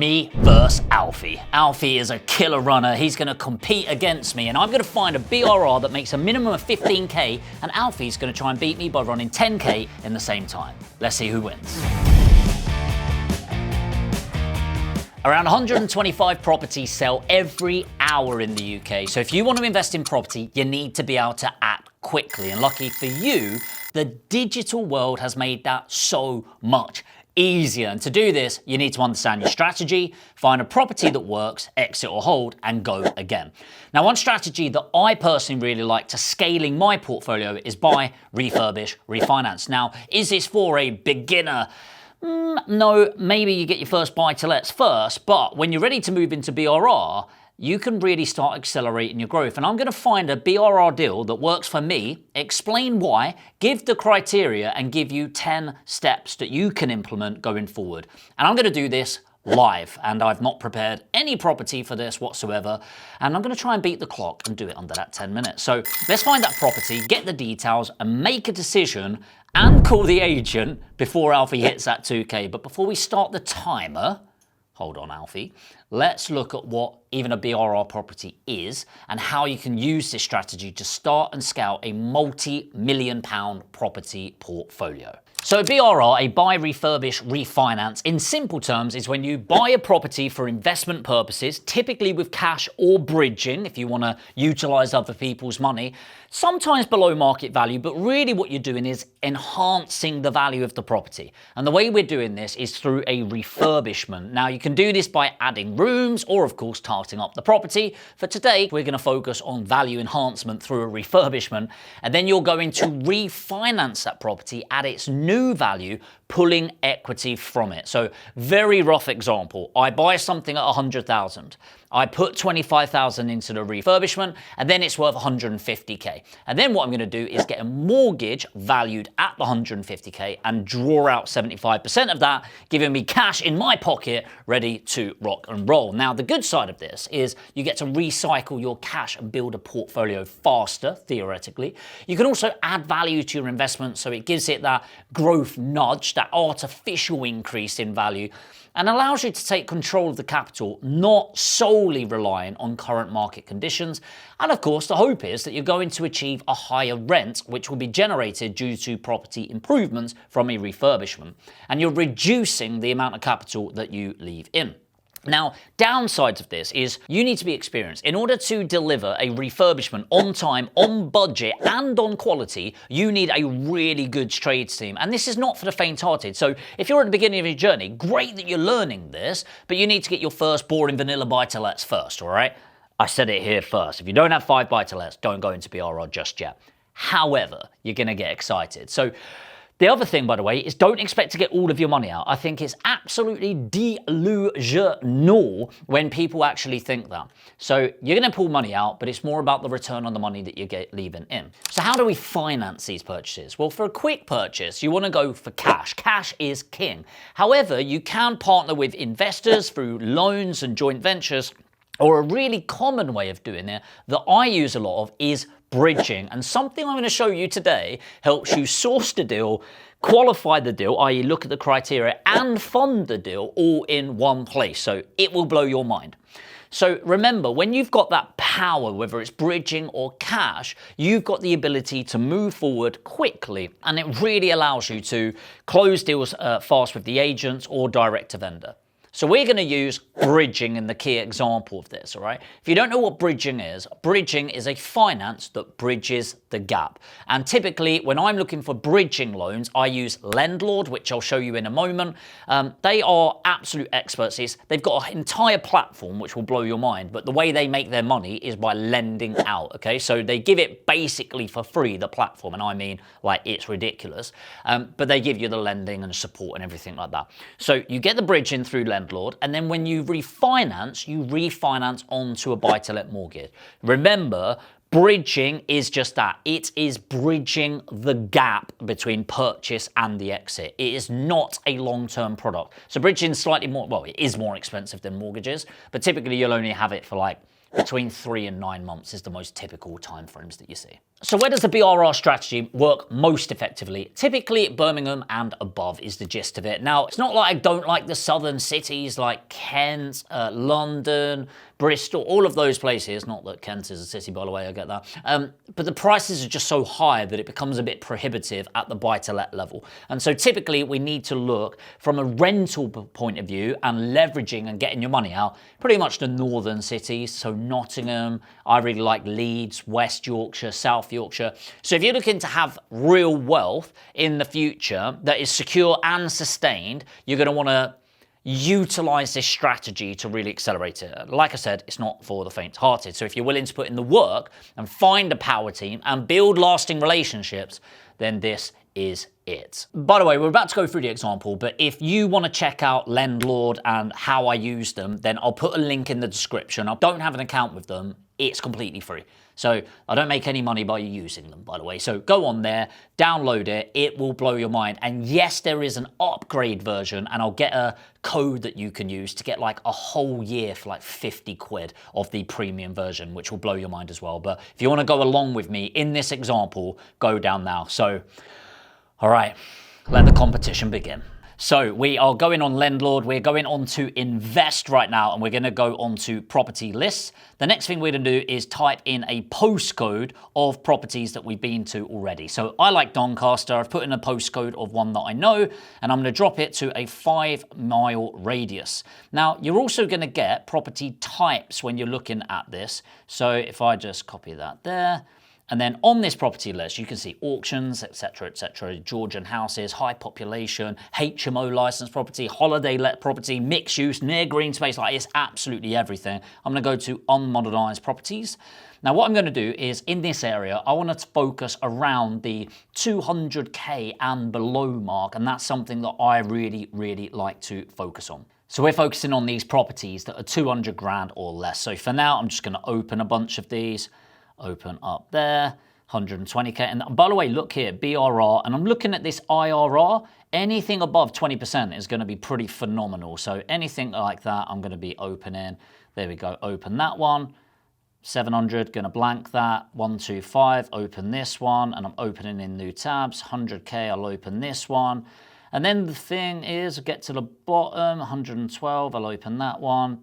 Me versus Alfie. Alfie is a killer runner. He's going to compete against me, and I'm going to find a BRR that makes a minimum of 15k, and Alfie's going to try and beat me by running 10k in the same time. Let's see who wins. Around 125 properties sell every hour in the UK. So if you want to invest in property, you need to be able to act quickly. And lucky for you, the digital world has made that so much easier. And to do this, you need to understand your strategy, find a property that works, exit or hold, and go again. Now, one strategy that I personally really like to scaling my portfolio is buy, refurbish, refinance. Now, is this for a beginner? No, maybe you get your first buy-to-lets first, but when you're ready to move into BRR, you can really start accelerating your growth. And I'm going to find a BRR deal that works for me, explain why, give the criteria, and give you 10 steps that you can implement going forward. And I'm going to do this live, and I've not prepared any property for this whatsoever, and I'm going to try and beat the clock and do it under that 10 minutes. So let's find that property, get the details, and make a decision and call the agent before Alfie hits that 2k. But before we start the timer, hold on Alfie, let's look at what even a BRR property is and how you can use this strategy to start and scale a multi-million-pound property portfolio. So a BRR, a buy, refurbish, refinance, in simple terms is when you buy a property for investment purposes, typically with cash or bridging if you want to utilize other people's money, sometimes below market value, but really what you're doing is enhancing the value of the property. And the way we're doing this is through a refurbishment. Now you can do this by adding rooms or of course tarting up the property. For today, we're going to focus on value enhancement through a refurbishment, and then you're going to refinance that property at its new value, pulling equity from it. So very rough example, I buy something at 100,000. I put 25,000 into the refurbishment, and then it's worth 150k. And then what I'm going to do is get a mortgage valued at the 150k and draw out 75% of that, giving me cash in my pocket ready to rock and roll. Now, the good side of this is you get to recycle your cash and build a portfolio faster, theoretically. You can also add value to your investment, so it gives it that growth nudge, that artificial increase in value, and allows you to take control of the capital, not solely relying on current market conditions. And of course, the hope is that you're going to achieve a higher rent, which will be generated due to property improvements from a refurbishment. And you're reducing the amount of capital that you leave in. Now, downsides of this is you need to be experienced. In order to deliver a refurbishment on time, on budget, and on quality, you need a really good trades team. And this is not for the faint-hearted. So if you're at the beginning of your journey, great that you're learning this, but you need to get your first boring vanilla buy-to-lets first, all right? I said it here first. If you don't have 5 buy-to-lets, don't go into BRR just yet. However, you're going to get excited. So the other thing, by the way, is don't expect to get all of your money out. I think it's absolutely delusional when people actually think that. So you're going to pull money out, but it's more about the return on the money that you get leaving in. So how do we finance these purchases? Well, for a quick purchase, you want to go for cash. Cash is king. However, you can partner with investors through loans and joint ventures, or a really common way of doing it that I use a lot of is bridging. And something I'm going to show you today helps you source the deal, qualify the deal, i.e. look at the criteria, and fund the deal all in one place. So it will blow your mind. So remember, when you've got that power, whether it's bridging or cash, you've got the ability to move forward quickly, and it really allows you to close deals fast with the agents or direct to vendor. So we're going to use bridging in the key example of this, all right? If you don't know what bridging is a finance that bridges the gap. And typically, when I'm looking for bridging loans, I use LENDLORD, which I'll show you in a moment. They are absolute experts. They've got an entire platform which will blow your mind, but the way they make their money is by lending out, okay? So they give it basically for free, the platform, and I mean, like, it's ridiculous. But they give you the lending and support and everything like that. So you get the bridging through LENDLORD, and then when you refinance onto a buy-to-let mortgage. Remember, bridging is just that. It is bridging the gap between purchase and the exit. It is not a long-term product. So bridging is slightly more, well, it is more expensive than mortgages, but typically you'll only have it for like between 3 and 9 months is the most typical timeframes that you see. So where does the BRR strategy work most effectively? Typically Birmingham and above is the gist of it. Now, it's not like I don't like the southern cities like Kent, London, Bristol, all of those places. Not that Kent is a city, by the way, I get that. But the prices are just so high that it becomes a bit prohibitive at the buy-to-let level. And so typically we need to look from a rental point of view and leveraging and getting your money out, pretty much the northern cities. So Nottingham, I really like Leeds, West Yorkshire, South Yorkshire. So if you're looking to have real wealth in the future that is secure and sustained, you're going to want to utilize this strategy to really accelerate it. Like I said, it's not for the faint-hearted. So if you're willing to put in the work and find a power team and build lasting relationships, then this is it. By the way, we're about to go through the example, but if you want to check out LENDLORD and how I use them, then I'll put a link in the description. I don't have an account with them. It's completely free. So I don't make any money by using them, by the way. So go on there, download it. It will blow your mind. And yes, there is an upgrade version, and I'll get a code that you can use to get like a whole year for like 50 quid of the premium version, which will blow your mind as well. But if you want to go along with me in this example, go down now. So, all right, let the competition begin. So we are going on LENDLORD, we're going on to invest right now, and we're going to go on to property lists. The next thing we're going to do is type in a postcode of properties that we've been to already. So I like Doncaster. I've put in a postcode of one that I know, and I'm going to drop it to a 5-mile radius. Now, you're also going to get property types when you're looking at this. So if I just copy that there, and then on this property list, you can see auctions, etc., Georgian houses, high population, HMO licensed property, holiday let property, mixed use, near green space, like it's absolutely everything. I'm going to go to unmodernized properties. Now, what I'm going to do is in this area, I want to focus around the 200K and below mark, and that's something that I really, really like to focus on. So we're focusing on these properties that are 200 grand or less. So for now, I'm just going to open a bunch of these. Open up there, 120K. And by the way, look here, BRR, and I'm looking at this IRR. Anything above 20% is going to be pretty phenomenal. So anything like that, I'm going to be opening. There we go, open that one. 700, going to blank that. 125, open this one, and I'm opening in new tabs. 100K, I'll open this one. And then the thing is, get to the bottom, 112, I'll open that one.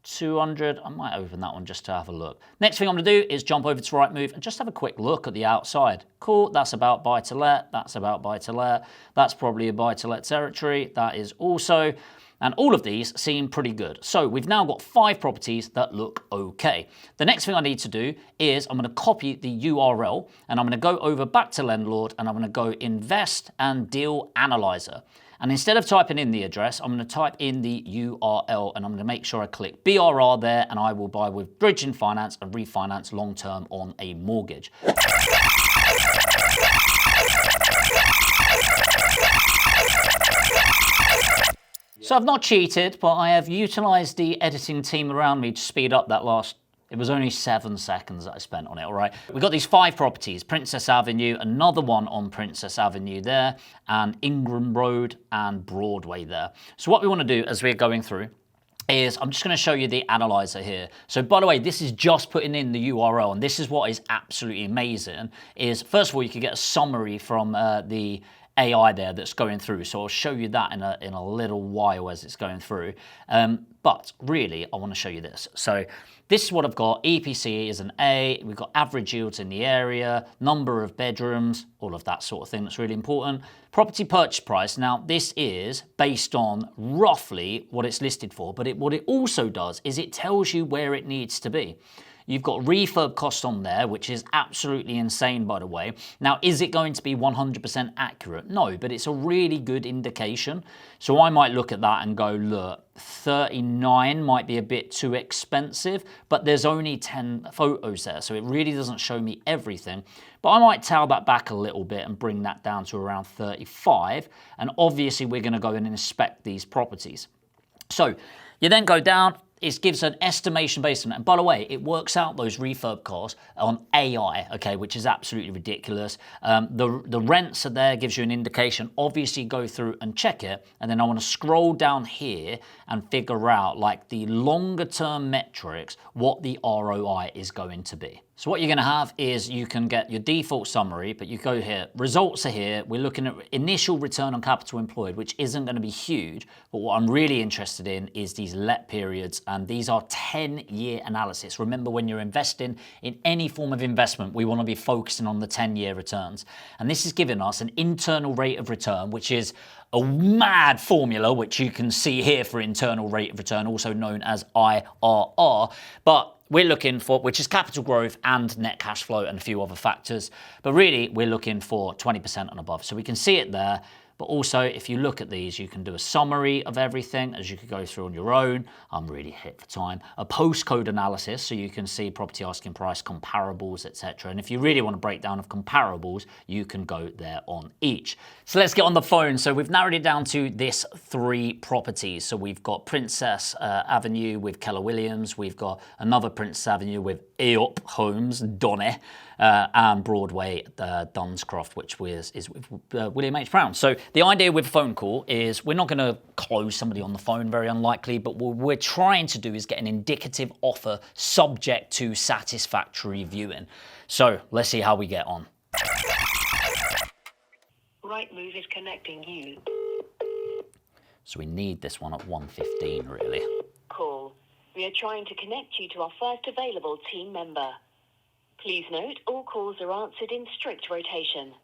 200, I might open that one just to have a look. Next thing I'm going to do is jump over to Rightmove and just have a quick look at the outside. Cool, that's about buy-to-let, that's about buy-to-let, that's probably a buy-to-let territory, that is also, and all of these seem pretty good. So we've now got 5 properties that look okay. The next thing I need to do is I'm going to copy the URL, and I'm going to go over back to LENDLORD, and I'm going to go invest and deal analyzer. And instead of typing in the address, I'm going to type in the URL, and I'm going to make sure I click BRR there, and I will buy with bridging finance and refinance long-term on a mortgage. So I've not cheated, but I have utilized the editing team around me to speed up that last. It was only 7 seconds that I spent on it, all right? We've got these 5 properties, Princess Avenue, another one on Princess Avenue there, and Ingram Road and Broadway there. So what we want to do as we're going through is I'm just going to show you the analyzer here. So by the way, this is just putting in the URL, and this is what is absolutely amazing, is first of all, you can get a summary from the AI there that's going through. So I'll show you that in a little while as it's going through. But really, I want to show you this. So this is what I've got. EPC is an A. We've got average yields in the area, number of bedrooms, all of that sort of thing that's really important. Property purchase price. Now, this is based on roughly what it's listed for, but what it also does is it tells you where it needs to be. You've got refurb cost on there, which is absolutely insane, by the way. Now, is it going to be 100% accurate? No, but it's a really good indication. So I might look at that and go, look, 39 might be a bit too expensive, but there's only 10 photos there, so it really doesn't show me everything. But I might tail that back a little bit and bring that down to around 35. And obviously, we're going to go in and inspect these properties. So you then go down, it gives an estimation based on it. And by the way, it works out those refurb costs on AI, okay, which is absolutely ridiculous. The rents are there, gives you an indication. Obviously, go through and check it. And then I want to scroll down here and figure out, like, the longer term metrics, what the ROI is going to be. So what you're going to have is you can get your default summary, but you go here, results are here. We're looking at initial return on capital employed, which isn't going to be huge. But what I'm really interested in is these let periods, and these are 10-year analysis. Remember, when you're investing in any form of investment, we want to be focusing on the 10-year returns. And this is giving us an internal rate of return, which is a mad formula, which you can see here for internal rate of return, also known as IRR. But we're looking for, which is capital growth and net cash flow and a few other factors. But really, we're looking for 20% and above. So we can see it there. But also, if you look at these, you can do a summary of everything, as you could go through on your own. I'm really hit for time. A postcode analysis, so you can see property asking price, comparables, etc. And if you really want a breakdown of comparables, you can go there on each. So let's get on the phone. So we've narrowed it down to this 3 properties. So we've got Princess Avenue with Keller Williams. We've got another Princess Avenue with EOP Homes, Donny. And Broadway, Dunscroft, which is with William H. Brown. So the idea with a phone call is we're not going to close somebody on the phone, very unlikely, but what we're trying to do is get an indicative offer subject to satisfactory viewing. So let's see how we get on. Rightmove is connecting you. So we need this one at 1:15, really. Call. We are trying to connect you to our first available team member. Please note, all calls are answered in strict rotation.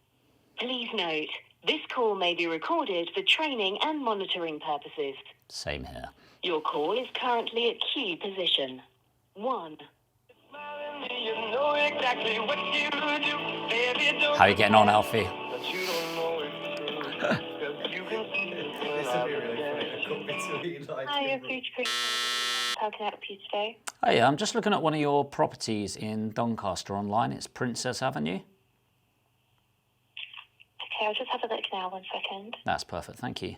Please note, this call may be recorded for training and monitoring purposes. Same here. Your call is currently at queue position 1. How are you getting on, Alfie? Hi, you're through to Chris. How can I help you today? Hey, I'm just looking at one of your properties in Doncaster online. It's Princess Avenue. Okay, I'll just have a look now, 1 second. That's perfect, thank you.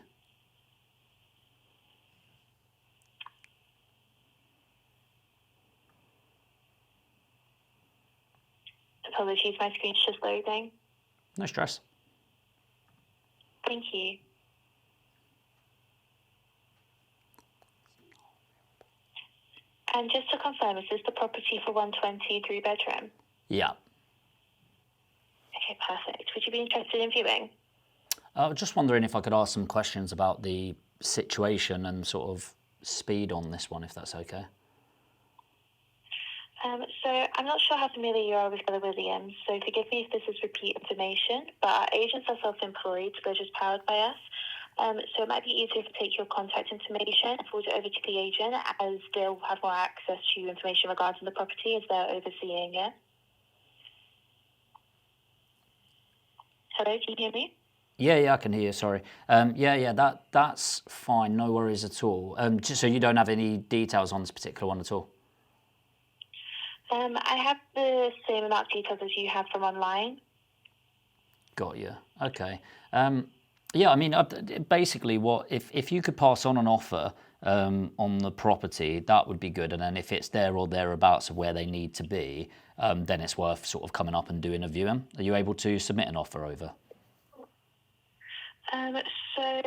Apologies, my screen's just loading. No stress. Thank you. And just to confirm, is this the property for 120, 3-bedroom? Yeah. Okay, perfect. Would you be interested in viewing? I was just wondering if I could ask some questions about the situation and sort of speed on this one, if that's okay. So I'm not sure how familiar you are with Keller Williams, so forgive me if this is repeat information, but our agents are self-employed, so they're just powered by us. So it might be easier to take your contact information and forward it over to the agent, as they'll have more access to information regarding the property as they're overseeing it. Hello, can you hear me? Yeah, I can hear you, sorry. That's fine, no worries at all. So you don't have any details on this particular one at all? I have the same amount of details as you have from online. Got you, okay. Yeah, I mean, basically, if you could pass on an offer on the property, that would be good. And then if it's there or thereabouts of where they need to be, then it's worth sort of coming up and doing a viewing. Are you able to submit an offer over? So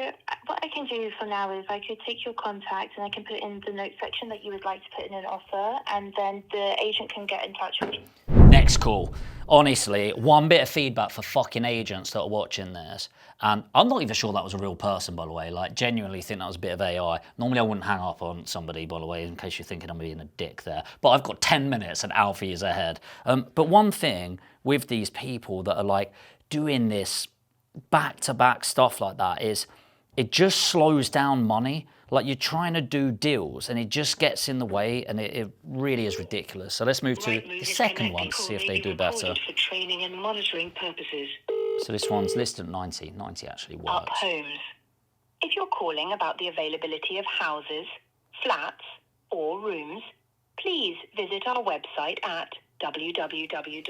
what I can do for now is I could take your contact and I can put in the note section that you would like to put in an offer, and then the agent can get in touch with you. Next call. Honestly, one bit of feedback for fucking agents that are watching this. And I'm not even sure that was a real person, by the way. Like, genuinely think that was a bit of AI. Normally I wouldn't hang up on somebody, by the way, in case you're thinking I'm being a dick there. But I've got 10 minutes and Alfie is ahead. But one thing with these people that are like doing this back-to-back stuff like that is it just slows down money. Like, you're trying to do deals and it just gets in the way, and it really is ridiculous. So let's move to the second one to see if they do better. For training and monitoring purposes. So this one's listed at 90. 90 actually works. Up Homes. If you're calling about the availability of houses, flats, or rooms, please visit our website at www.aup.homes.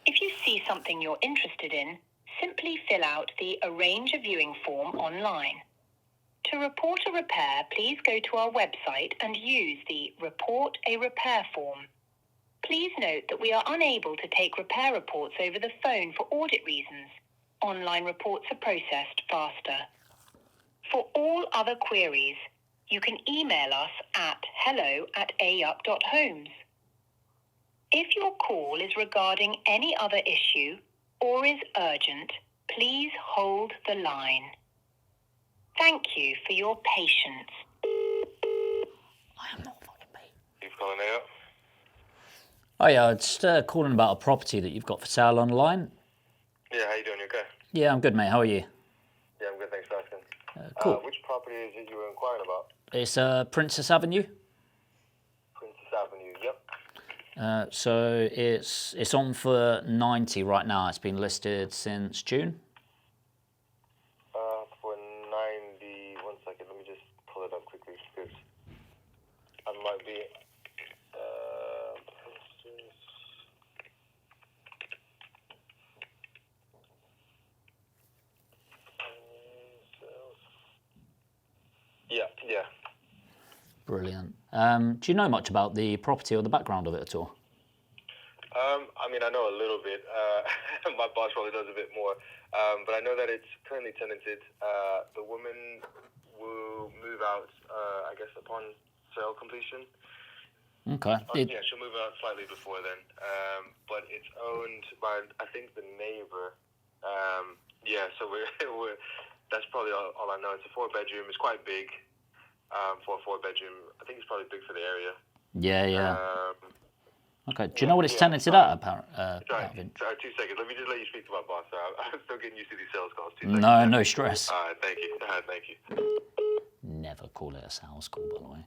If you see something you're interested in, simply fill out the Arrange a Viewing form online. To report a repair, please go to our website and use the Report a Repair form. Please note that we are unable to take repair reports over the phone for audit reasons. Online reports are processed faster. For all other queries, you can email us at hello@aup.homes. If your call is regarding any other issue or is urgent, please hold the line. Thank you for your patience. I am not fucking paid. You've calling out? Oh yeah, just calling about a property that you've got for sale online. Yeah, how you doing? You okay? Yeah, I'm good, mate. How are you? Yeah, I'm good, thanks for asking. Cool. Which property is it you were inquiring about? It's Princess Avenue. Princess Avenue, yep. So it's on for 90 right now. It's been listed since June. For 90, one second, let me just pull it up quickly because I might be... Yeah. Brilliant. Do you know much about the property or the background of it at all? I mean, I know a little bit. My boss probably does a bit more. But I know that it's currently tenanted. The woman will move out, I guess, upon sale completion. Okay. Yeah, she'll move out slightly before then. But it's owned by, I think, the neighbor. Yeah, so we're that's probably all I know. It's a 4-bedroom. It's quite big for a 4-bedroom. I think it's probably big for the area. Yeah. Okay. Do you know what it's tenanted at? Sorry, 2 seconds. Let me just let you speak to my boss. I'm still getting used to these sales calls. 2 seconds. No stress. All right, thank you. Thank you. Never call it a sales call, by the way.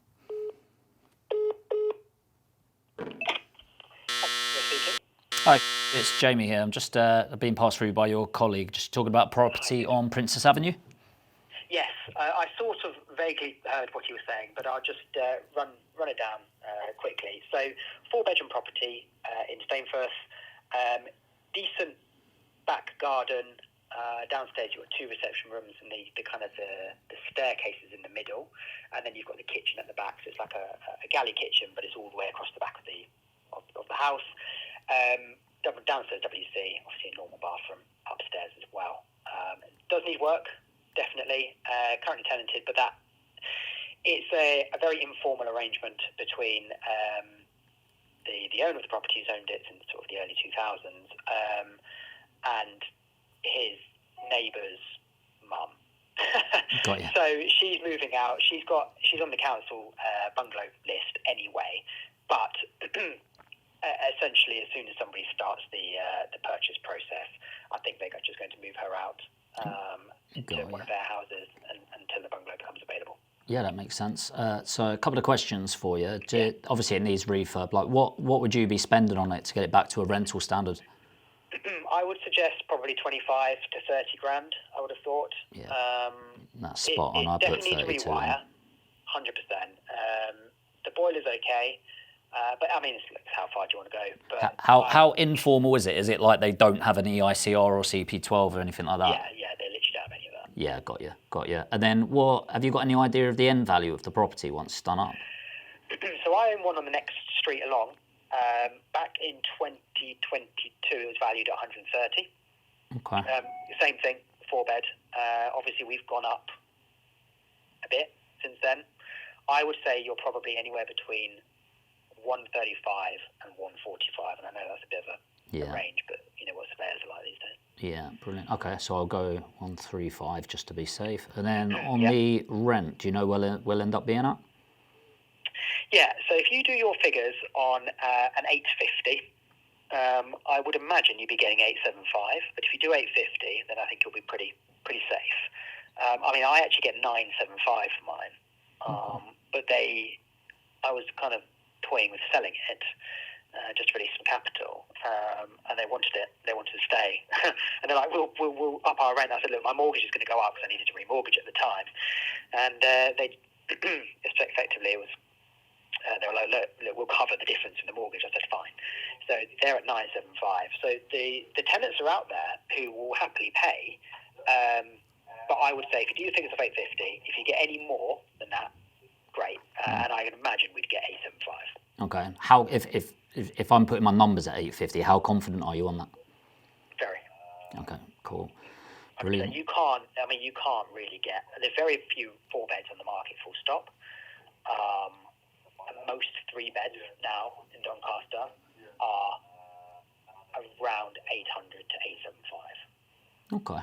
Hi, it's Jamie here. I'm just being passed through by your colleague, just talking about property on Princess Avenue. Yes, I sort of vaguely heard what you were saying, but I'll just run it down quickly. So, 4-bedroom property in Stainforth, decent back garden. Downstairs you've got 2 reception rooms and the kind of the staircases in the middle, and then you've got the kitchen at the back. So it's like a galley kitchen, but it's all the way across the back of the house. Downstairs WC, obviously a normal bathroom. Upstairs as well. Does need work. Definitely, currently tenanted, but it's a very informal arrangement between the owner of the property, who's owned it since sort of the early 2000s, and his neighbour's mum. Got you. So she's moving out. She's on the council bungalow list anyway, but essentially, as soon as somebody starts the purchase process, I think they're just going to move her out to one of their houses until the bungalow becomes available. Yeah, that makes sense. So a couple of questions for you. Obviously, it needs refurb. Like, what would you be spending on it to get it back to a rental standard? I would suggest probably 25 to 30 grand. I would have thought. Yeah, that's spot on. I put 32. Definitely needs a rewire, 100%. The boiler's okay. But I mean, it's how far do you want to go? But how informal is it? Is it like they don't have an EICR or CP12 or anything like that? Yeah, they literally don't have any of that. Yeah, got you. And then, have you got any idea of the end value of the property once it's done up? So I own one on the next street along. Back in 2022, it was valued at 130. Okay. Same thing, 4-bed. Obviously, we've gone up a bit since then. I would say you're probably anywhere between 135 and 145, and I know that's a bit of a range, but you know what surveyors are like these days. Yeah, brilliant. Okay, so I'll go 135 just to be safe. And then on the rent, do you know where we'll end up being at? Yeah, so if you do your figures on an 850, I would imagine you'd be getting 875. But if you do 850, then I think you'll be pretty safe. I mean, I actually get 975 for mine, but I was kind of toying with selling it just to release some capital, and they wanted it. They wanted to stay, and they're like, "We'll up our rent." I said, "Look, my mortgage is going to go up because I needed to remortgage at the time," and they effectively it was. They were like, look, we'll cover the difference in the mortgage. I said, fine. So they're at 975. So the tenants are out there who will happily pay But I would say if you do figures of 850, if you get any more than that, great. And I can imagine we'd get 875. Okay. How if I'm putting my numbers at 850, how confident are you on that? Very. Okay, cool. Brilliant. You can't really get. There's very few 4 beds on the market, full stop. Most 3 beds now in Doncaster are around 800 to 875. Okay.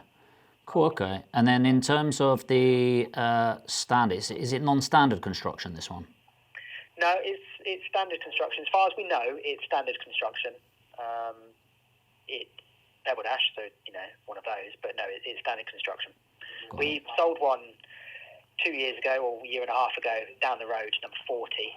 Cool. Okay. And then in terms of the standard, is it non-standard construction? This one? No, it's standard construction. As far as we know, it's standard construction. Pebble Dash, so one of those. But no, it's standard construction. We sold one 2 years ago or a year and a half ago down the road, number 40.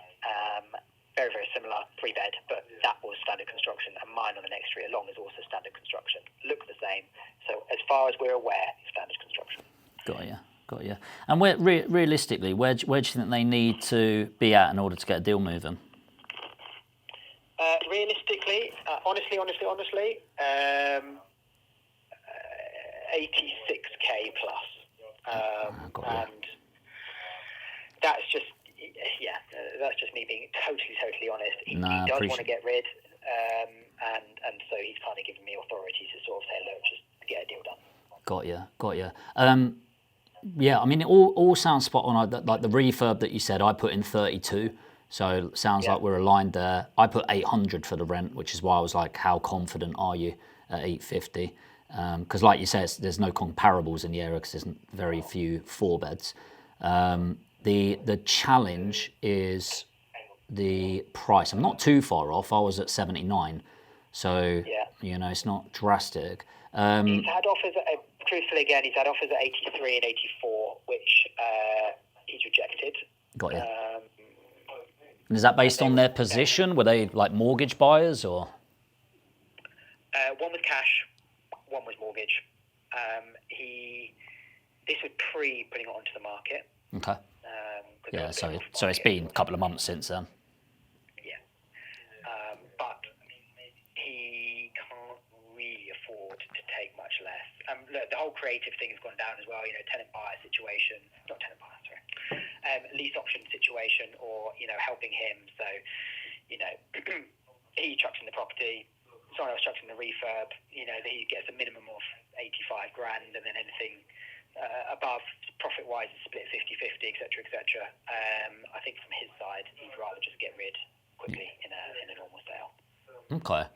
Very, very similar, 3-bed, but that was standard construction, and mine on the next street along is also standard construction. Look the same. So as far as we're aware, it's standard construction. Got you. And realistically, where do you think they need to be at in order to get a deal moving? Realistically, honestly, 86k plus. And that's just me being totally honest. He does want to get rid, and so he's kind of given me authority to sort of say, look, just get a deal done. Got you. Yeah, I mean, it all sounds spot on. Like the refurb that you said, I put in 32, so sounds like we're aligned there. I put 800 for the rent, which is why I was like, how confident are you at 850? Because like you said, there's no comparables in the area because there's very few 4 beds. The challenge is the price. I'm not too far off. I was at 79, so it's not drastic. He's had offers truthfully again, he's had offers at 83 and 84, which he's rejected. Got you. And is that based on their position? Were they like mortgage buyers or? One was cash, one was mortgage. This was putting it onto the market. Okay. So it's been a couple of months since then. Yeah. But he can't really afford to take much less. Look, the whole creative thing has gone down as well. Lease option situation, or helping him. So, he chucks in the property, someone else chucks in the refurb. He gets a minimum of 85 grand, and then anything above profit-wise is split 50-50, etc. I think from his side, he'd rather just get rid quickly in a normal sale. Okay.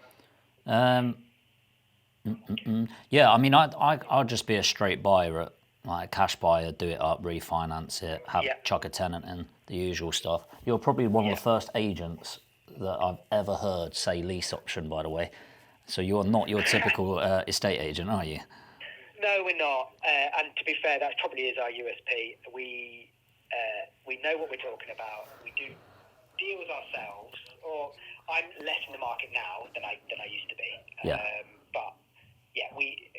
Yeah, I mean, I'll just be a straight buyer, like a cash buyer, do it up, refinance it, chuck a tenant in, the usual stuff. You're probably one of the first agents that I've ever heard say lease option, by the way. So you're not your typical estate agent, are you? No, we're not. And to be fair, that probably is our USP. We know what we're talking about. We do deals ourselves. Or I'm less in the market now than I used to be. But yeah, we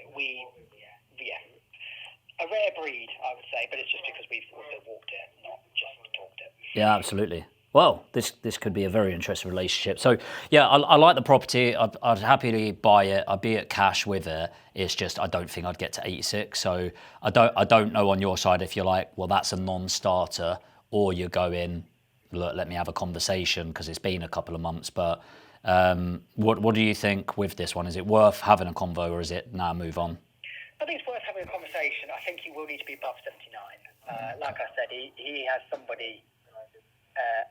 a rare breed, I would say. But it's just because we've also walked it, not just talked it. Yeah, absolutely. Well, this could be a very interesting relationship. So, yeah, I like the property. I'd happily buy it. I'd be at cash with it. It's just I don't think I'd get to 86. So I don't know on your side if you're like, well, that's a non-starter, or you're going, look, let me have a conversation because it's been a couple of months. But what do you think with this one? Is it worth having a convo, or is it move on? I think it's worth having a conversation. I think he will need to be above 79. Like I said, he has somebody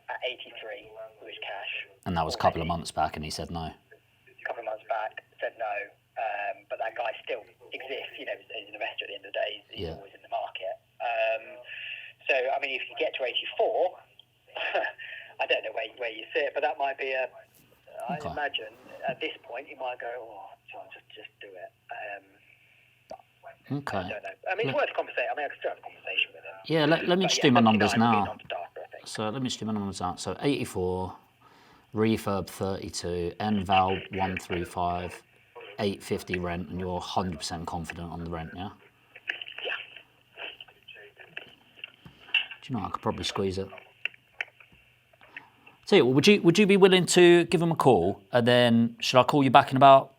at 83 who is cash. And that was a couple of months back, and he said no. A couple of months back, said no. But that guy still exists. He's an investor at the end of the day. He's always in the market. So, I mean, if you get to 84, I don't know where you sit, but that might be I imagine at this point you might go, just do it. Okay. I don't know. I mean, it's worth a conversation. I mean, I could still have a conversation with him. Yeah, let me just do my numbers now. So let me just do my numbers out. So 84, refurb 32, NVAL 135, 850 rent, and you're 100% confident on the rent, yeah? Yeah. Do you know, I could probably squeeze it. Tell you what, would you be willing to give them a call, and then should I call you back in about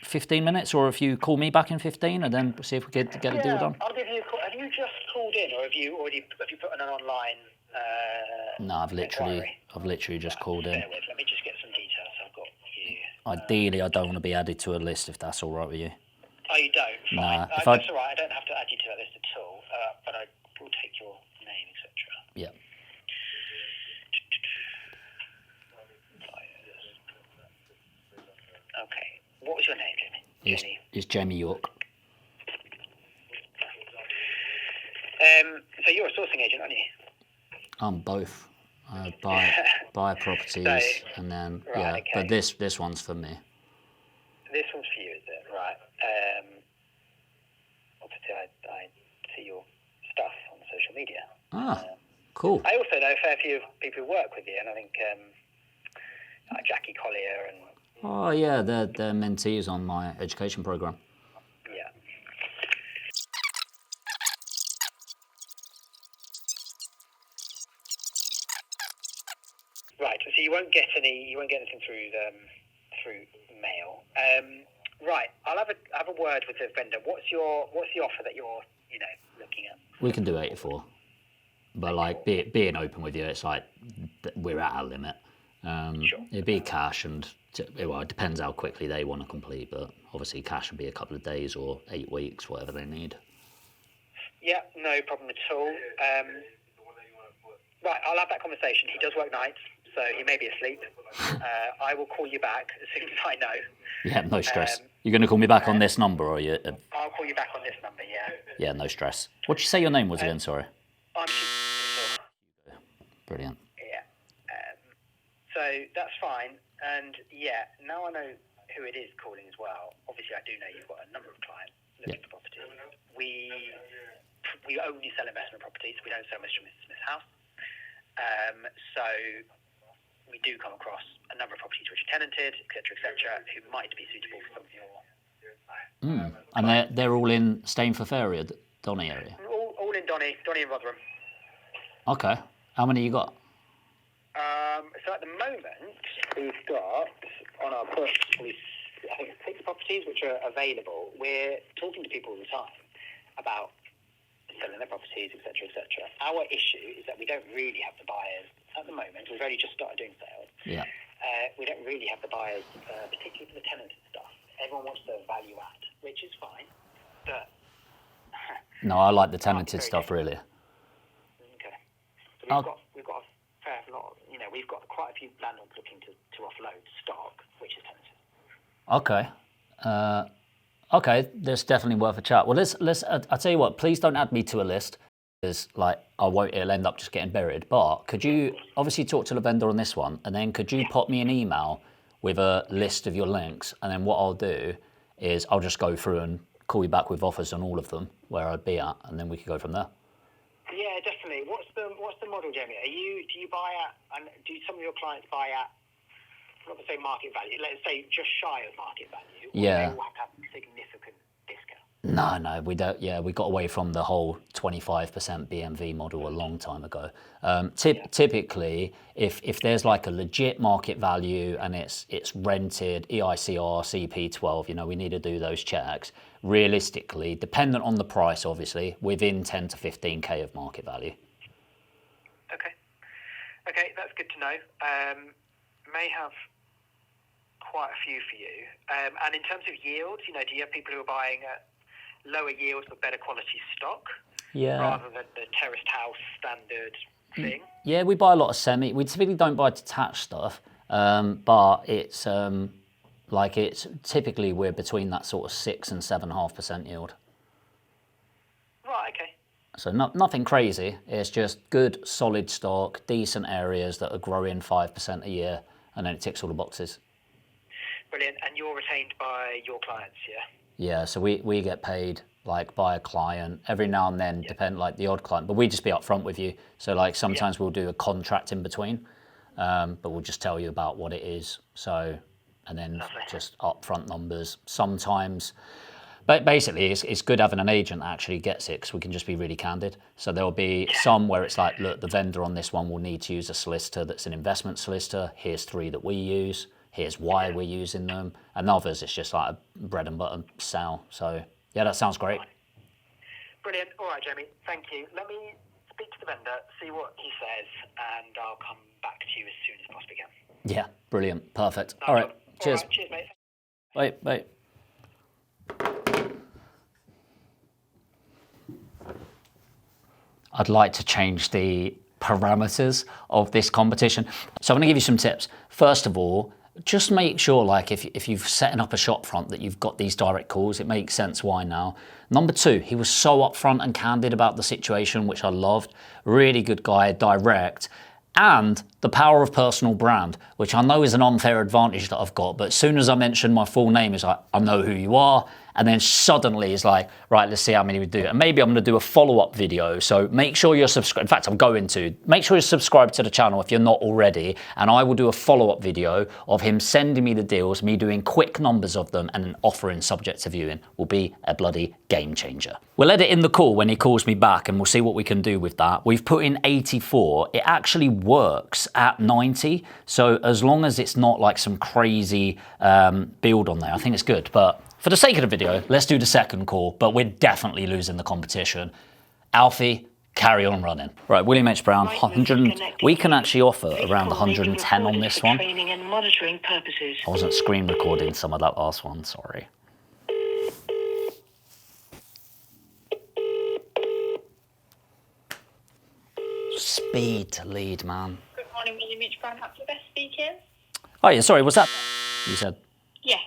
15 minutes, or if you call me back in 15, and then see if we could get a deal done? I'll give you a call. Have you you just called in, or have you put in an online? No, I've literally just called in. Bear with. Let me just get some details. I've got you. Ideally, I don't want to be added to a list if that's all right with you. Oh, you don't? Fine. Nah, That's all right. I don't have to add you to that list at all, but I will take your name, etc. Yeah. Okay. What was your name, Jamie? It's Jamie York. So you're a sourcing agent, aren't you? I'm both. I buy properties and then Right, okay. but this one's for me. This one's for you, is it? Right. Obviously, I see your stuff on social media. Cool. I also know a fair few people who work with you, and I think like Jackie Collier and. Oh yeah, they're mentees on my education program. Yeah. Right. So you won't get anything through mail. Right. I'll have a word with the vendor. What's the offer that you're looking at? We can do 84, but like being open with you, it's like we're at our limit. Sure. It'd be cash, and it depends how quickly they want to complete, but obviously cash would be a couple of days or 8 weeks, whatever they need. Yeah, no problem at all. Right, I'll have that conversation. He does work nights, so he may be asleep. I will call you back as soon as I know. Yeah, no stress. You're going to call me back on this number, or are you? I'll call you back on this number, yeah. Yeah, no stress. What did you say your name was again, sorry? I'm Brilliant. Yeah. So that's fine. And yeah, now I know who it is calling as well. Obviously, I do know you've got a number of clients looking for property. We only sell investment properties. We don't sell Mr. and Mrs. Smith's house. So we do come across a number of properties which are tenanted, etc., who might be suitable for some of your. And they're all in Stainforth area, Donny area. All in Donny and Rotherham. Okay. How many you got? So at the moment, we've got on our books, I think 6 properties which are available. We're talking to people all the time about selling their properties, etc., etc. Our issue is that we don't really have the buyers at the moment. We've only just started doing sales. Yeah. We don't really have the buyers, particularly for the tenanted stuff. Everyone wants the value add, which is fine, but No, I like the tenanted stuff, really. Okay. So we've got a fair lot. We've got quite a few landlords looking to offload stock, which is tenanted. Okay. Okay, that's definitely worth a chat. Well, let's. I'll tell you what. Please don't add me to a list, because it'll end up just getting buried. But could you obviously talk to the vendor on this one, and then could you pop me an email with a list of your links, and then what I'll do is I'll just go through and call you back with offers on all of them where I'd be at, and then we can go from there. Yeah, definitely. What's the model, Jamie? Do you buy at, and do some of your clients buy at, not to say market value, let's say just shy of market value? Yeah. Or they all have to have significant discount? No, we don't. Yeah, we got away from the whole 25% BMV model a long time ago. Typically, if there's like a legit market value and it's rented, EICR, CP12, we need to do those checks. Realistically, dependent on the price, obviously, within 10 to 15k of market value. Okay, that's good to know. May have quite a few for you. And in terms of yields, do you have people who are buying at lower yields but better quality stock? Yeah. Rather than the terraced house standard thing? Yeah, we buy a lot of semi. We typically don't buy detached stuff, but it's typically we're between that sort of 6 and 7.5% yield. Right, okay. So nothing crazy. It's just good, solid stock, decent areas that are growing 5% a year, and then it ticks all the boxes. Brilliant. And you're retained by your clients, yeah? Yeah, so we get paid by a client every now and then, depend the odd client, but we just be upfront with you. So sometimes we'll do a contract in between, but we'll just tell you about what it is. So, and then just upfront numbers. Sometimes, but basically it's good having an agent that actually gets it, because we can just be really candid. So there'll be some where it's like, look, the vendor on this one will need to use a solicitor that's an investment solicitor. Here's 3 that we use. Here's why we're using them. And others, it's just like a bread and butter sell. So, yeah, that sounds great. Brilliant. All right, Jamie. Thank you. Let me speak to the vendor, see what he says, and I'll come back to you as soon as possible again. Yeah, brilliant. Perfect. Nice All right. one. Cheers. All right, cheers, mate. Bye. I'd like to change the parameters of this competition. So I'm going to give you some tips. First of all, just make sure, like, if you've setting up a shop front, that you've got these direct calls. It makes sense why now. Number two, he was so upfront and candid about the situation, which I loved. Really good guy, direct. And the power of personal brand, which I know is an unfair advantage that I've got, but as soon as I mention my full name, it's like, I know who you are. And then suddenly it's like, right, let's see how many we do. And maybe I'm going to do a follow-up video. So make sure you're subscribed. In fact, I'm going to. Make sure you're subscribed to the channel if you're not already. And I will do a follow-up video of him sending me the deals, me doing quick numbers of them, and then offering subject to viewing. Will be a bloody game changer. We'll edit in the call when he calls me back, and we'll see what we can do with that. We've put in 84. It actually works at 90. So as long as it's not like some crazy build on there, I think it's good. But for the sake of the video, let's do the second call, but we're definitely losing the competition. Alfie, carry on running. Right, William H. Brown, 100. We can actually offer around 110 on this one. Training and monitoring purposes. I wasn't screen recording some of that last one, sorry. Speed to lead, man. Good morning, William H. Brown. Happy Best speaking. Oh yeah, sorry, was that you said? Yes.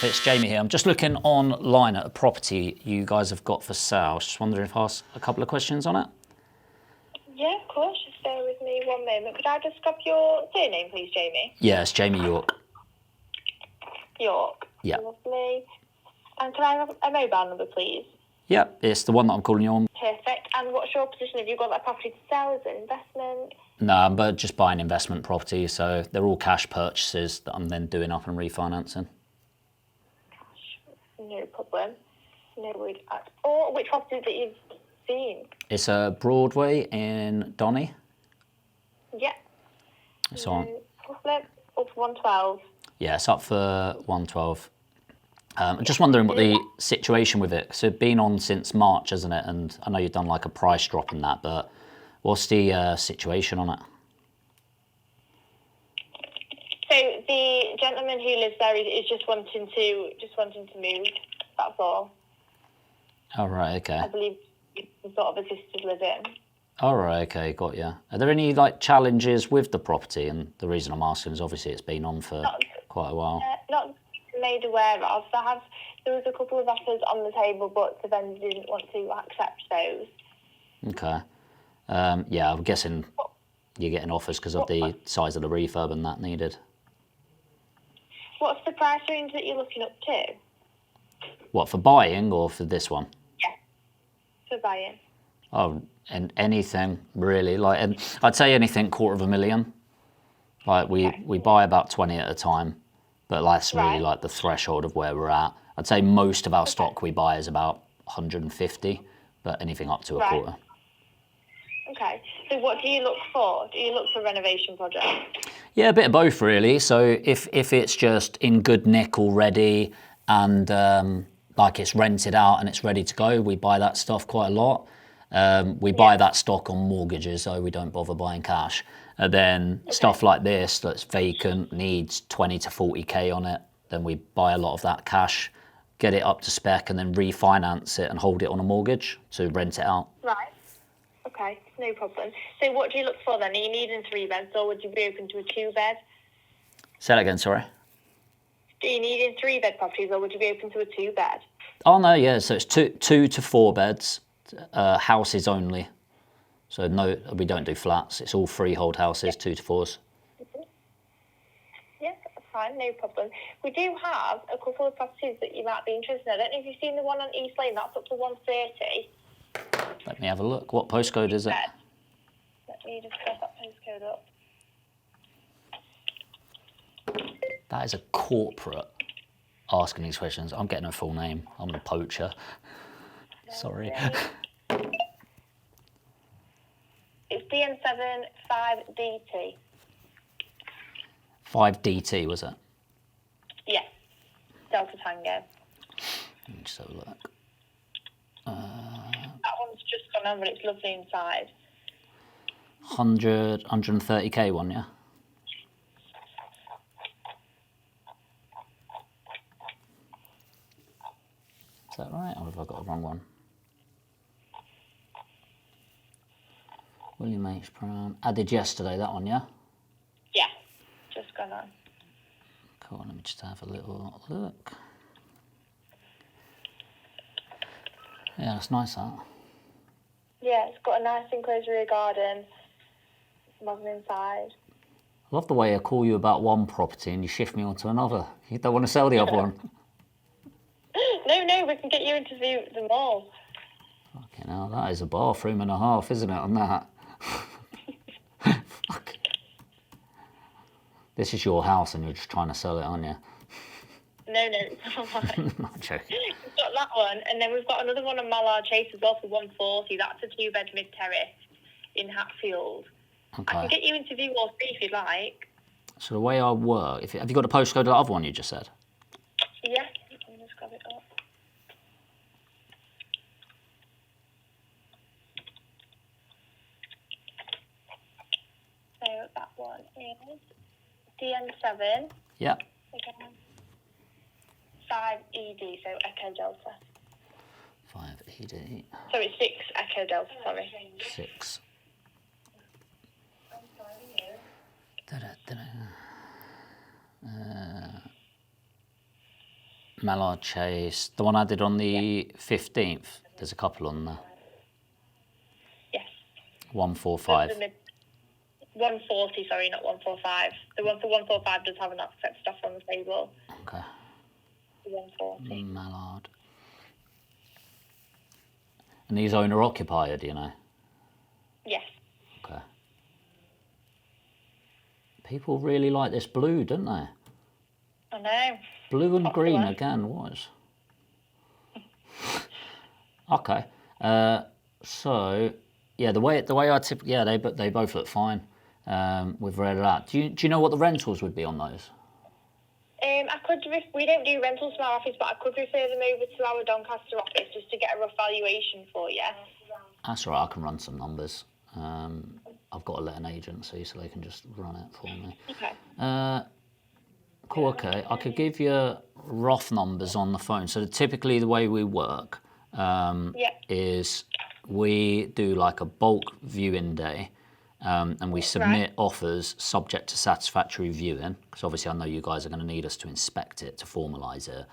It's Jamie here. I'm just looking online at a property you guys have got for sale. I was just wondering if I ask a couple of questions on it. Yeah, of course. Just bear with me one moment. Could I just grab your surname, please, Jamie? Yeah, it's Jamie York. York. Yeah. Lovely. And can I have a mobile number, please? Yeah, it's the one that I'm calling you on. Perfect. And what's your position? Have you got that property to sell? Is it investment? No, but just buying investment property, so they're all cash purchases that I'm then doing up and refinancing. No problem. No worries at all. Which properties that you've seen? It's a Broadway in Donny. Yeah. It's on. No problem. Up for 112. Yeah, it's up for 112. I'm just wondering what the situation with it. So it's been on since March, hasn't it? And I know you've done like a price drop in that, but what's the situation on it? So the gentleman who lives there is just wanting to move. That's all. Oh, right, okay. I believe it's sort of assisted living. All right, okay, got you. Are there any like challenges with the property? And the reason I'm asking is obviously it's been on for quite a while. Not made aware of. There was a couple of offers on the table, but the vendor didn't want to accept those. Okay. Yeah, I'm guessing you're getting offers because of the size of the refurb and that needed. What's the price range that you're looking up to? What, for buying or for this one? Yeah, for buying. Oh, and anything really, like, and I'd say anything $250,000. Like we buy about 20 at a time, but that's really like the threshold of where we're at. I'd say most of our stock we buy is about 150, but anything up to a quarter. Okay, so what do you look for? Do you look for renovation projects? Yeah, a bit of both really. So if it's just in good nick already and like it's rented out and it's ready to go, we buy that stuff quite a lot. We buy that stock on mortgages, so we don't bother buying cash. And then stuff like this that's vacant, needs 20 to 40k on it, then we buy a lot of that cash, get it up to spec, and then refinance it and hold it on a mortgage to rent it out. Right. Okay, no problem. So what do you look for then? Are you needing 3 beds, or would you be open to a 2-bed? Say that again, sorry. Do you need in 3-bed properties, or would you be open to a 2-bed? Oh no, yeah, so it's two to 4 beds, houses only. So no, we don't do flats. It's all freehold houses, 2 to 4s. Yeah, that's fine, no problem. We do have a couple of properties that you might be interested in. I don't know if you've seen the one on East Lane, that's up to 130. Let me have a look. What postcode is it? Let me just press that postcode up. That is a corporate asking these questions. I'm getting a full name. I'm a poacher. Sorry. It's DN7 5DT. 5DT, was it? Yes. Delta Tango. Let me just have a look. That one It's just gone on, but it's lovely inside. 130k one, yeah? Is that right, or have I got the wrong one? William H. Brown. Added yesterday, that one, yeah? Yeah, just gone on. Cool, let me just have a little look. Yeah, that's nice, that. Yeah, it's got a nice enclosed rear garden. Modern inside. I love the way I call you about one property and you shift me onto another. You don't want to sell the other one. No, we can get you into them all. Fucking hell, that is a bathroom and a half, isn't it, on that? Fuck. This is your house and you're just trying to sell it, aren't you? No, it's not mine. Not joking. We've got that one, and then we've got another one on Mallard Chase as well for 140. That's a 2-bed mid-terrace in Hatfield. Okay. I can get you into view all three if you'd like. So the way I work, have you got the postcode of the other one you just said? Yes, let me just grab it up. So that one is DN7. Yeah. Again. 5ED, so Echo Delta. 5ED. Sorry, 6 Echo Delta, sorry. 6. Mallard Chase. The one I did on the 15th. There's a couple on there. Yes. 145. 140, sorry, not 145. The one for 145 does have an accepted offer on the table. Okay. 140. Mallard. And these owner occupier, do you know? Yes. Okay. People really like this blue, don't they? I know. Blue and Popular. green again, what is? Okay. So yeah, the way I typically, yeah, they both look fine. We've read it out. Do you know what the rentals would be on those? We don't do rentals from our office, but I could refer them over to our Doncaster office just to get a rough valuation for you. That's all right, I can run some numbers. I've got a letting agency, so they can just run it for me. Okay. Cool, okay. I could give you rough numbers on the phone. So typically the way we work is we do like a bulk viewing day. And we submit offers subject to satisfactory viewing, because obviously I know you guys are going to need us to inspect it, to formalise it.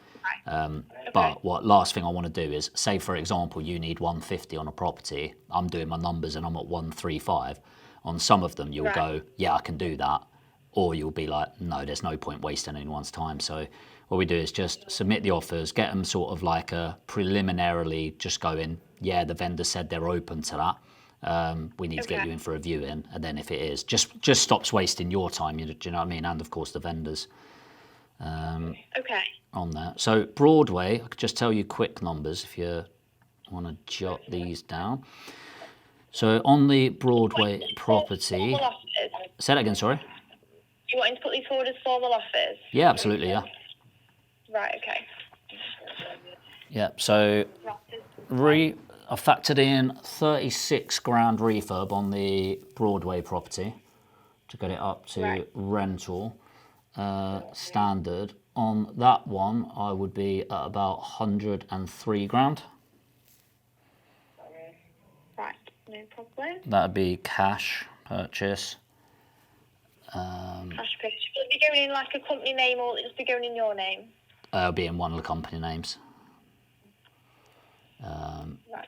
But what last thing I want to do is, say for example, you need 150 on a property, I'm doing my numbers and I'm at 135. On some of them you'll go, yeah, I can do that. Or you'll be like, no, there's no point wasting anyone's time. So what we do is just submit the offers, get them sort of like a preliminarily just going, yeah, the vendor said they're open to that. We need to get you in for a viewing, and then if it is, just stops wasting your time. Do you know what I mean? And of course the vendors. On that. So Broadway, I could just tell you quick numbers if you want to jot these down. So on the Broadway property, say that again. Sorry. You wanting to put these forward as formal offers? Yeah, absolutely. Yeah. Right. Okay. Yeah. So I factored in 36 grand refurb on the Broadway property to get it up to rental standard. On that one, I would be at about 103 grand. Right, no problem. That'd be cash purchase. Cash purchase. Will it be going in like a company name, or will it just be going in your name? It'll be in one of the company names.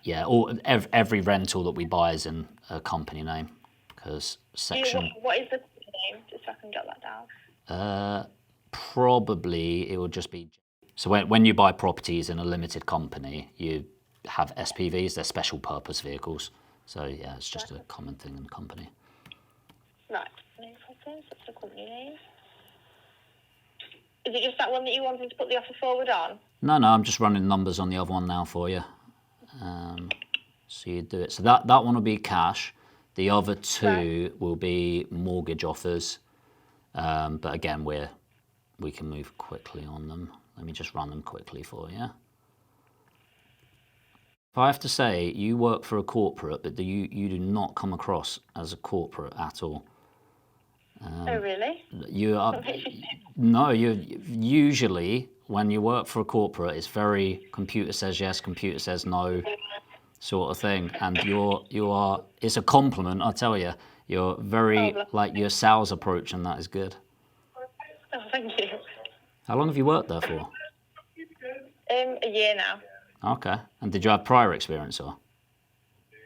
Yeah, every rental that we buy is in a company name, because section. What is the company name, just so I can jot that down? Probably it would just be. So when you buy properties in a limited company, you have SPVs. They're special purpose vehicles. So yeah, it's just a common thing in the company. Right, no problem. So that's the company name. Is it just that one that you wanted to put the offer forward on? No, I'm just running numbers on the other one now for you. So you do it. So that one will be cash. The other two will be mortgage offers. But again, we can move quickly on them. Let me just run them quickly for you. If I have to say, you work for a corporate, but you do not come across as a corporate at all. Oh, really? You are no. You usually when you work for a corporate, it's very computer says yes, computer says no, sort of thing. And you are. It's a compliment, I tell you. You're very like your sales approach, and that is good. Oh, thank you. How long have you worked there for? A year now. Okay. And did you have prior experience or?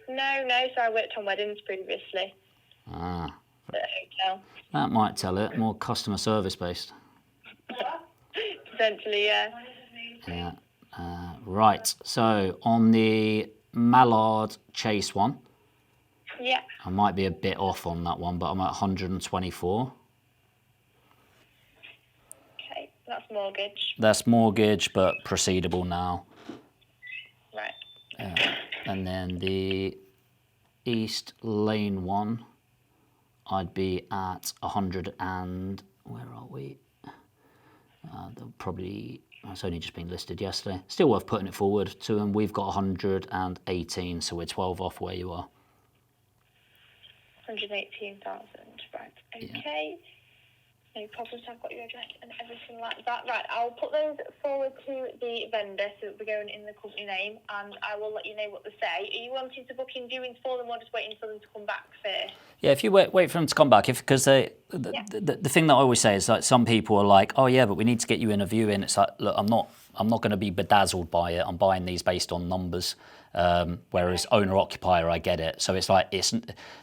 No. So I worked on weddings previously. Ah. At a hotel. That might tell it. More customer service based. Potentially, yeah. Yeah. Right. So on the Mallard Chase one, Yeah. I might be a bit off on that one, but I'm at 124. Okay, that's mortgage. That's mortgage, but proceedable now. Right. And then the East Lane one, I'd be at 100 and where are we? They'll probably, it's only just been listed yesterday. Still worth putting it forward to them. We've got 118, so we're 12 off where you are. 118,000. Right. Okay. No problems. I've got your address and everything like that. Right. I'll put those forward to the vendor, so it'll be going in the company name, and I will let you know what they say. Are you wanting to book in viewings for them, or just waiting for them to come back first? Yeah, if you wait for them to come back, because the thing that I always say is like some people are like, oh yeah, but we need to get you in a viewing. It's like, look, I'm not going to be bedazzled by it. I'm buying these based on numbers. Whereas owner occupier, I get it. So it's like it's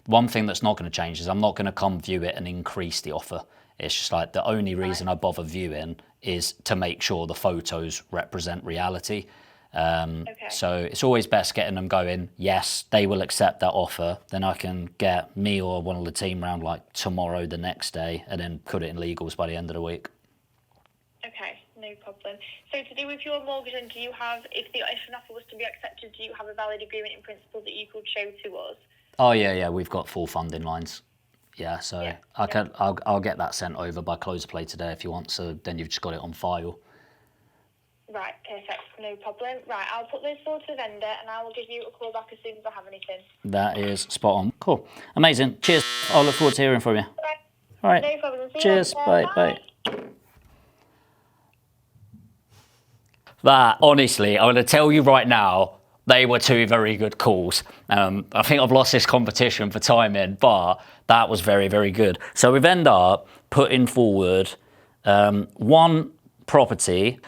one thing that's not going to change is I'm not going to come view it and increase the offer. It's just like the only reason I bother viewing is to make sure the photos represent reality. So it's always best getting them going, yes, they will accept that offer, then I can get me or one of the team round like tomorrow, the next day, and then put it in legals by the end of the week. Okay, no problem. So to do with your mortgage, and do you have, if an offer was to be accepted, do you have a valid agreement in principle that you could show to us? Oh yeah, we've got full funding lines. Yeah, so I'll get that sent over by close of play today if you want, so then you've just got it on file. Right, perfect, no problem. Right, I'll put those forward to the vendor and I will give you a call back as soon as I have anything. That is spot on. Cool. Amazing. Cheers. I'll look forward to hearing from you. All right. No problem. See Cheers. you later. Bye. That, honestly, I'm going to tell you right now, they were two very good calls. I think I've lost this competition for timing, but that was very, very good. So we've ended up putting forward one property,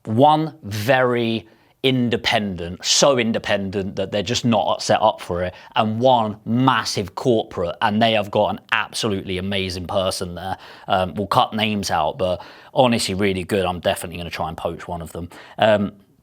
one very independent, so independent that they're just not set up for it, and one massive corporate, and they have got an absolutely amazing person there. We'll cut names out, but honestly really good. I'm definitely going to try and poach one of them.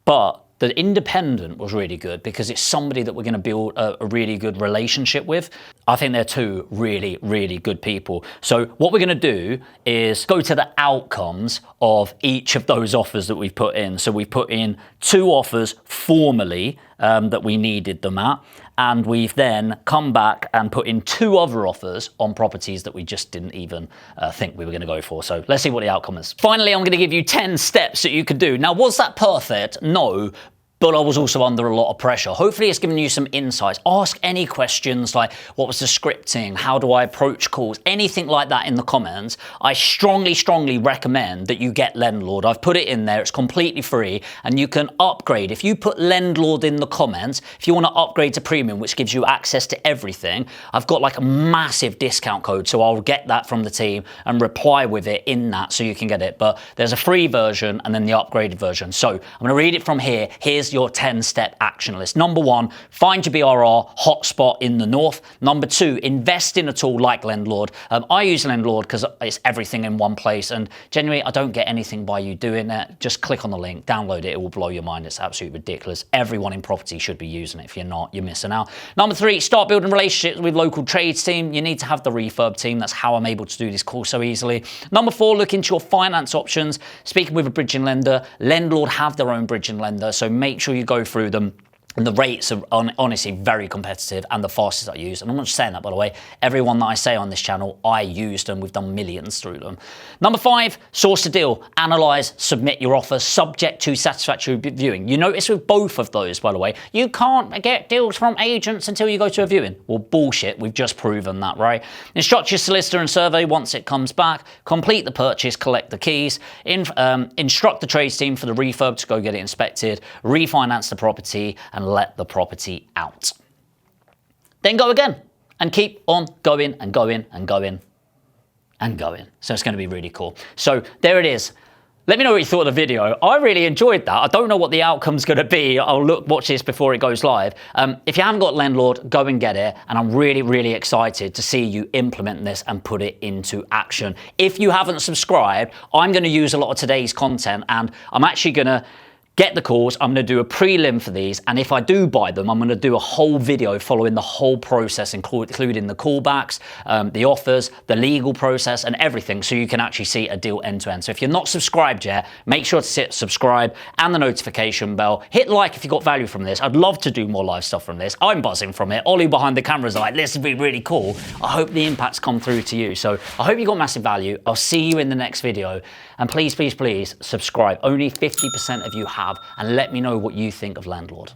But the independent was really good because it's somebody that we're going to build a really good relationship with. I think they're two really, really good people. So what we're going to do is go to the outcomes of each of those offers that we've put in. So we've put in 2 offers formally that we needed them at. And we've then come back and put in 2 other offers on properties that we just didn't even think we were going to go for. So let's see what the outcome is. Finally, I'm going to give you 10 steps that you could do. Now, was that perfect? No. But I was also under a lot of pressure. Hopefully it's given you some insights. Ask any questions like, what was the scripting? How do I approach calls? Anything like that in the comments. I strongly, strongly recommend that you get LENDLORD. I've put it in there. It's completely free and you can upgrade. If you put LENDLORD in the comments, if you want to upgrade to premium, which gives you access to everything, I've got like a massive discount code. So I'll get that from the team and reply with it in that so you can get it. But there's a free version and then the upgraded version. So I'm going to read it from here. Here's your 10-step action list. Number 1, find your BRR hotspot in the north. Number 2, invest in a tool like LENDLORD. I use LENDLORD because it's everything in one place, and genuinely I don't get anything by you doing it. Just click on the link, download it, it will blow your mind. It's absolutely ridiculous. Everyone in property should be using it. If you're not, you're missing out. Number 3, start building relationships with local trades team. You need to have the refurb team. That's how I'm able to do this course so easily. Number 4, look into your finance options. Speaking with a bridging lender, LENDLORD have their own bridging lender, so make sure you go through them. And the rates are honestly very competitive and the fastest I use. And I'm not just saying that, by the way. Everyone that I say on this channel, I used, and we've done millions through them. Number 5, source the deal. Analyze, submit your offer subject to satisfactory viewing. You notice with both of those, by the way, you can't get deals from agents until you go to a viewing. Well, bullshit. We've just proven that, right? Instruct your solicitor and survey once it comes back. Complete the purchase, collect the keys. Instruct the trades team for the refurb to go get it inspected. Refinance the property and let the property out. Then go again and keep on going and going and going and going. So it's going to be really cool. So there it is. Let me know what you thought of the video. I really enjoyed that. I don't know what the outcome's going to be. I'll watch this before it goes live. If you haven't got LENDLORD, go and get it. And I'm really, really excited to see you implement this and put it into action. If you haven't subscribed, I'm going to use a lot of today's content, and I'm actually going to get the calls. I'm going to do a prelim for these, and if I do buy them, I'm going to do a whole video following the whole process, including the callbacks, the offers, the legal process, and everything, so you can actually see a deal end to end. So if you're not subscribed yet, make sure to hit subscribe and the notification bell. Hit like if you got value from this. I'd love to do more live stuff from this. I'm buzzing from it. Ollie behind the cameras are like, this would be really cool. I hope the impacts come through to you. So I hope you got massive value. I'll see you in the next video. And please, please, please subscribe. Only 50% of you have. And let me know what you think of LENDLORD.